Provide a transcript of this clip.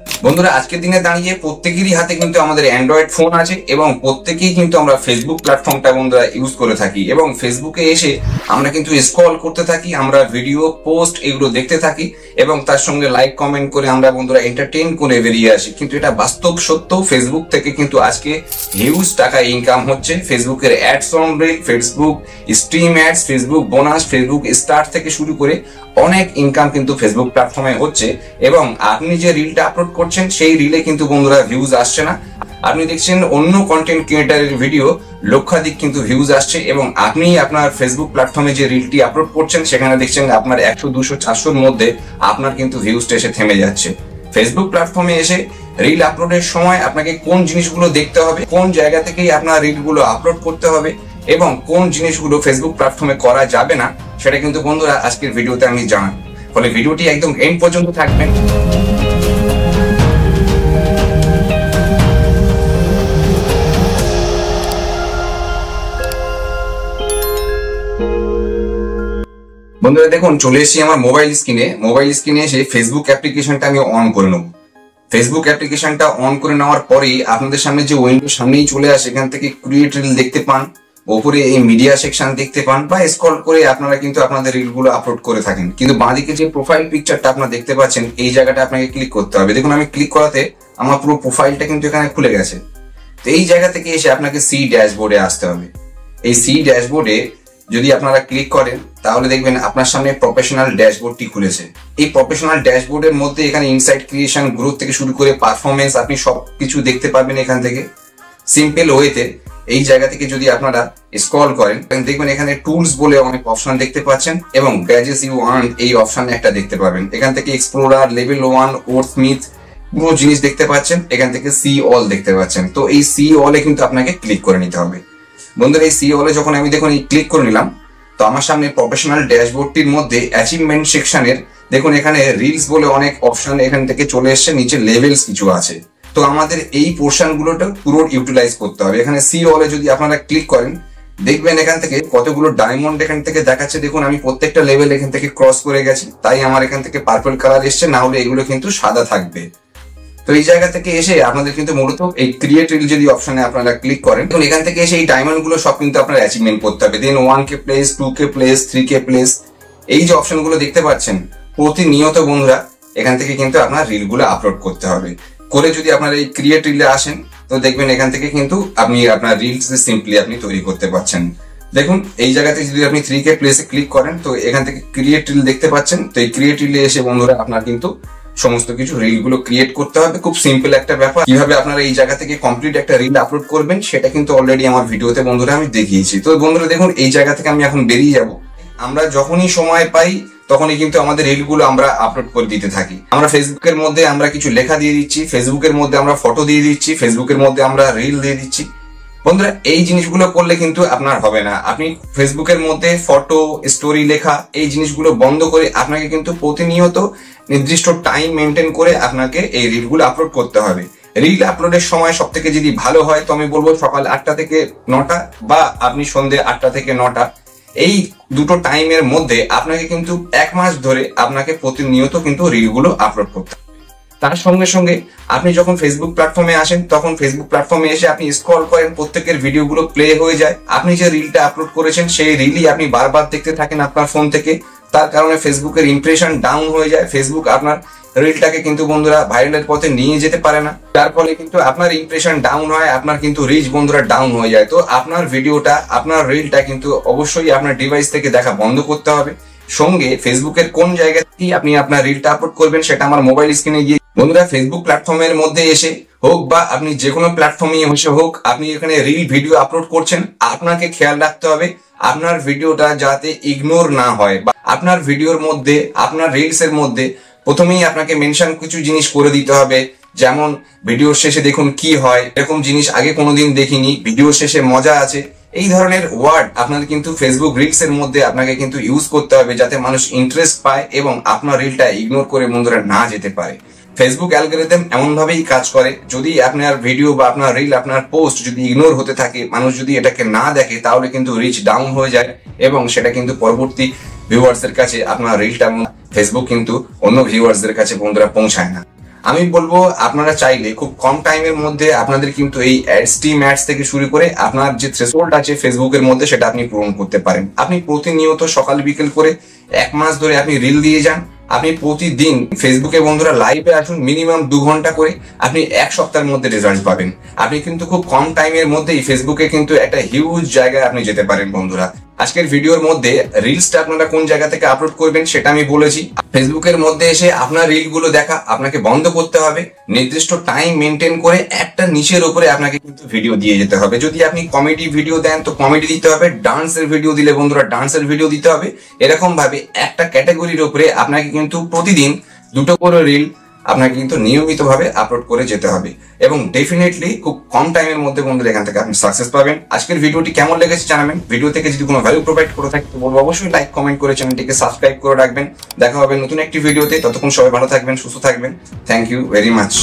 বন্ধুরা আজকের দিনে দাঁড়িয়ে প্রত্যেকেরই হাতে কিন্তু আমাদের অ্যান্ড্রয়েড ফোন আছে এবং প্রত্যেকেই কিন্তু আমরা ফেসবুক প্ল্যাটফর্মটা বন্ধুরা ইউজ করে থাকি এবং ফেসবুকে এসে আমরা কিন্তু স্ক্রল করতে থাকি, আমরা ভিডিও পোস্ট এগুলো দেখতে থাকি এবং তার সঙ্গে লাইক কমেন্ট করে আমরা বন্ধুরা এন্টারটেইন করে বেরিয়ে আসি। কিন্তু এটা বাস্তব সত্য, ফেসবুক থেকে কিন্তু আজকে হিউজ টাকা ইনকাম হচ্ছে। ফেসবুকের ads on reel, Facebook stream ads, Facebook bonus, Facebook star থেকে শুরু করে অনেক ইনকাম কিন্তু ফেসবুক প্ল্যাটফর্মে হচ্ছে এবং আপনি যে রিলটা আপলোড করছেন সেই রিলে কিন্তু বন্ধুরা ভিউজ আসছে না। আপনি দেখছেন অন্য কন্টেন্ট ক্রিয়েটারের ভিডিও লক্ষাধিক কিন্তু ভিউজ আসছে এবং আপনি আপনার ফেসবুক প্ল্যাটফর্মে যে রিলটি আপলোড করছেন সেখানে দেখছেন আপনার 100, 200, 400-র মধ্যে আপনার কিন্তু ভিউজটা এসে থেমে যাচ্ছে। ফেসবুক প্ল্যাটফর্মে এসে রিল আপলোডের সময় আপনাকে কোন জিনিসগুলো দেখতে হবে, কোন জায়গা থেকেই আপনার রিলগুলো আপলোড করতে হবে এবং কোন জিনিসগুলো ফেসবুক প্ল্যাটফর্মে করা যাবে না সেটা কিন্তু বন্ধুরা আজকের ভিডিওতে আমি জানাবো। ফলে ভিডিওটি একদম এন্ড পর্যন্ত থাকবেন। বন্ধুরা দেখুন, চলে এসেছি আমার মোবাইল স্ক্রিনে এসে ফেসবুক অ্যাপ্লিকেশনটা আমি অন করে নেব। ফেসবুক অ্যাপ্লিকেশনটা অন করে নেওয়ার পরেই আপনাদের সামনে যে উইন্ডো সামনেই চলে আসে, এখান থেকে ক্রিয়েট রিল দেখতে পান, ওপরে এই মিডিয়া সেকশন দেখতে পান বা স্ক্রল করে আপনারা কিন্তু আপনাদের রিলগুলো আপলোড করে থাকেন। কিন্তু বাঁদিকে যে প্রোফাইল পিকচারটা আপনারা দেখতে পাচ্ছেন এই জায়গাটা আপনাকে ক্লিক করতে হবে। দেখুন আমি ক্লিক করাতে আমার পুরো প্রোফাইলটা কিন্তু এখানে খুলে গেছে। তো এই জায়গা থেকে এসে আপনাকে সি ড্যাশবোর্ডে আসতে হবে। এই সি ড্যাশবোর্ডে যদি আপনারা ক্লিক করেন তাহলে দেখবেন আপনার সামনে প্রফেশনাল ড্যাশবোর্ডটি খুলেছে। এই প্রফেশনাল ড্যাশবোর্ডের মধ্যে এখানে ইনসাইট ক্রিয়েশন, গ্রোথ থেকে শুরু করে পারফরমেন্স আপনি সবকিছু দেখতে পারবেন এখান থেকে সিম্পল ওয়েতে। এই জায়গা থেকে যদি আপনারা স্ক্রল করেন দেখবেন এখানে টুলস বলে অনেক অপশন দেখতে পাচ্ছেন এবং ব্যাজেস ইউ আর্ন এই অপশন একটা দেখতে পাবেন। এখান থেকে এক্সপ্লোরার, লেভেল 1, ওয়ার্ডস্মিথ পুরো জিনিস দেখতে পাচ্ছেন। এখান থেকে সি অল দেখতে পাচ্ছেন। তো এই সি অলে কিন্তু আপনাকে ক্লিক করে নিতে হবে। বন্ধুরা এই সি অলে যখন আমি দেখুন এই ক্লিক করে নিলাম তো আমার সামনে প্রফেশনাল ড্যাশবোর্ডটির মধ্যে অ্যাচিভমেন্ট সেকশনের দেখুন এখানে রিলস বলে অনেক অপশন এখান থেকে চলে এসছে, নিচে লেভেলস কিছু আছে। তো আমাদের এই পোর্শন গুলোটা পুরো ইউটিলাইজ করতে হবে। এখানে সি অলে যদি আপনারা ক্লিক করেন দেখবেন এখান থেকে কতগুলো ডায়মন্ড এখান থেকে দেখাচ্ছে। দেখুন আমি প্রত্যেকটা লেভেল এখান থেকে ক্রস করে গেছি, তাই আমার এখান থেকে পার্পল কালার এসছে, না হলে এগুলো কিন্তু সাদা থাকবে। তো এই জায়গা থেকে এসে আপনাদের কিন্তু মূলত এই ক্রিয়েট রিল যদি অপশনে আপনারা ক্লিক করেন তখন এখান থেকে এসে এই ডায়মন্ড গুলো সব কিন্তু আপনারা অ্যাচিভমেন্ট করতে হবে। দেন 1K place, 2K place, 3K place, এই যে অপশন গুলো দেখতে পাচ্ছেন প্রতিনিয়ত বন্ধুরা এখান থেকে কিন্তু আপনার রিল গুলো আপলোড করতে হবে। করে যদি আপনারা এই ক্রিয়েট রিলে আসেন তো দেখবেন এখান থেকে কিন্তু আপনি আপনার রিলস সিম্পলি আপনি তৈরি করতে পারছেন। দেখুন এই জায়গাতে যদি আপনি 3K প্লেসে ক্লিক করেন তো এখান থেকে ক্রিয়েট রিল দেখতে পাচ্ছেন। তো এই ক্রিয়েট রিলে এসে বন্ধুরা আপনার কিন্তু সমস্ত কিছু রিল গুলো ক্রিয়েট করতে হবে। খুব সিম্পল একটা ব্যাপার। কিভাবে আপনারা এই জায়গা থেকে কমপ্লিট একটা রিল আপলোড করবেন সেটা কিন্তু অলরেডি আমার ভিডিওতে বন্ধুরা আমি দেখিয়েছি। তো বন্ধুরা দেখুন এই জায়গা থেকে আমি এখন বেরিয়ে যাব। আমরা যখনই সময় পাই তখনই কিন্তু আমাদের রিল গুলো আমরা আপলোড করে দিতে থাকি। আমরা ফেসবুকের মধ্যে আমরা কিছু লেখা দিয়ে দিচ্ছি, ফেসবুকের মধ্যে আমরা ফটো দিয়ে দিচ্ছি, ফেসবুকের মধ্যে আমরা রিল দিয়ে দিচ্ছি। বন্ধুরা এই জিনিসগুলো করলে কিন্তু আপনার হবে না। আপনি ফেসবুকের মধ্যে ফটো, স্টোরি লেখা এই জিনিসগুলো বন্ধ করে আপনাকে কিন্তু প্রতিনিয়ত নির্দিষ্ট টাইম মেনটেন করে আপনাকে এই রিলগুলো আপলোড করতে হবে। রিল আপলোডের সময় সব থেকে যদি ভালো হয় তো আমি বলবো সকাল 8টা থেকে 9টা বা আপনি সন্ধ্যে 8টা থেকে 9টা, এই দুটো টাইমের মধ্যে আপনাকে কিন্তু 1 মাস ধরে আপনাকে প্রতিনিয়ত কিন্তু রিলগুলো আপলোড করতে হবে। তার সঙ্গে সঙ্গে আপনি যখন ফেসবুক প্ল্যাটফর্মে আসেন তখন ফেসবুক প্ল্যাটফর্মে এসে আপনি স্ক্রল করেন, প্রত্যেকের ভিডিওগুলো প্লে হয়ে যায়। আপনি যে রিলটা আপলোড করেছেন সেই রিলই আপনি বারবার দেখতে থাকেন আপনার ফোন থেকে। তার কারণে ফেসবুকের ইমপ্রেশন ডাউন হয়ে যায়। ফেসবুক আপনার রিলটাকে কিন্তু বন্ধুরা ভাইরালের পথে নিয়ে যেতে পারে না, যার ফলে কিন্তু আপনার ইমপ্রেশন ডাউন হয়, আপনার কিন্তু রিচ বন্ধুরা ডাউন হয়ে যায়। তো আপনার ভিডিওটা, আপনার রিলটা কিন্তু অবশ্যই আপনার ডিভাইস থেকে দেখা বন্ধ করতে হবে। সঙ্গে ফেসবুকের কোন জায়গা থেকে আপনি আপনার রিলটা আপলোড করবেন সেটা আমার মোবাইল স্ক্রিনে গিয়ে বন্ধুরা ফেসবুক প্ল্যাটফর্মের মধ্যে এসে হোক বা আপনি যে কোনো প্ল্যাটফর্মে এসে হোক আপনি এখানে রিল ভিডিও আপলোড করছেন, আপনাকে খেয়াল রাখতে হবে আপনার ভিডিওটা যাতে ইগনোর না হয় বা আপনার ভিডিওর মধ্যে, আপনার রিলস এর মধ্যে প্রথমেই আপনাকে মেনশন কিছু জিনিস করে দিতে হবে। যেমন ভিডিওর শেষে দেখুন কি হয়, এরকম জিনিস আগে কোনোদিন দেখিনি, ভিডিওর শেষে মজা আছে, এই ধরনের ওয়ার্ড আপনার কিন্তু ফেসবুক রিলস এর মধ্যে আপনাকে কিন্তু ইউজ করতে হবে যাতে মানুষ ইন্টারেস্ট পায় এবং আপনার রিলটা ইগনোর করে বন্ধুরা না যেতে পারে। ফেসবুক অ্যালগরিদম এমন ভাবেই কাজ করে, যদি আপনার ভিডিও বা আপনার রিল, আপনার পোস্ট যদি ইগনোর হতে থাকে, মানুষ যদি এটাকে না দেখে তাহলে কিন্তু রিচ ডাউন হয়ে যায় এবং সেটা কিন্তু পরবর্তী ভিউয়ার্সদের কাছে আপনার রিলটা ফেসবুক কিন্তু অন্য ভিউয়ার্সদের কাছে বন্ধুরা পৌঁছায় না। আমি বলবো আপনারা চাইলে খুব কম টাইমের মধ্যে আপনাদের কিন্তু এই স্টিম অ্যাডস থেকে শুরু করে আপনার যে থ্রেশহোল্ড আছে ফেসবুকের মধ্যে সেটা আপনি পূরণ করতে পারেন। আপনি প্রতিনিয়ত সকাল বিকেল করে 1 মাস ধরে আপনি রিল দিয়ে যান, আপনি প্রতিদিন ফেসবুকে বন্ধুরা লাইভে আসুন, মিনিমাম 2 ঘন্টা করে, আপনি 1 সপ্তাহের মধ্যে রেজাল্ট পাবেন। আপনি কিন্তু খুব কম টাইমের মধ্যেই ফেসবুকে কিন্তু একটা হিউজ জায়গায় আপনি যেতে পারেন বন্ধুরা। আজকের ভিডিওর মধ্যে রিলসটা আপনারা কোন জায়গা থেকে আপলোড করবেন সেটা আমি বলেছি। ফেসবুকের মধ্যে এসে আপনার রিলগুলো দেখা আপনাকে বন্ধ করতে হবে, নির্দিষ্ট টাইম মেনটেন করে একটা নিচের উপরে আপনাকে কিন্তু ভিডিও দিয়ে যেতে হবে। যদি আপনি কমেডি ভিডিও দেন তো কমেডি দিতে হবে, ডান্সের ভিডিও দিলে বন্ধুরা ডান্সের ভিডিও দিতে হবে। এরকম ভাবে একটা ক্যাটাগরির উপরে আপনাকে কিন্তু প্রতিদিন 2টো করে রিল আপনাকে কিন্তু নিয়মিতভাবে আপলোড করে যেতে হবে এবং ডেফিনেটলি খুব কম টাইমের মধ্যে বন্ধুরা এখান থেকে আপনি সাকসেস পাবেন। আজকের ভিডিওটি কেমন লেগেছে জানাবেন। ভিডিও থেকে যদি কোনো ভ্যালু প্রোভাইড করে থাকে তো বলবো অবশ্যই লাইক কমেন্ট করে চ্যানেলটিকে সাবস্ক্রাইব করে রাখবেন। দেখা হবে নতুন একটি ভিডিওতে, ততক্ষণ সবাই ভালো থাকবেন, সুস্থ থাকবেন। Thank you very much.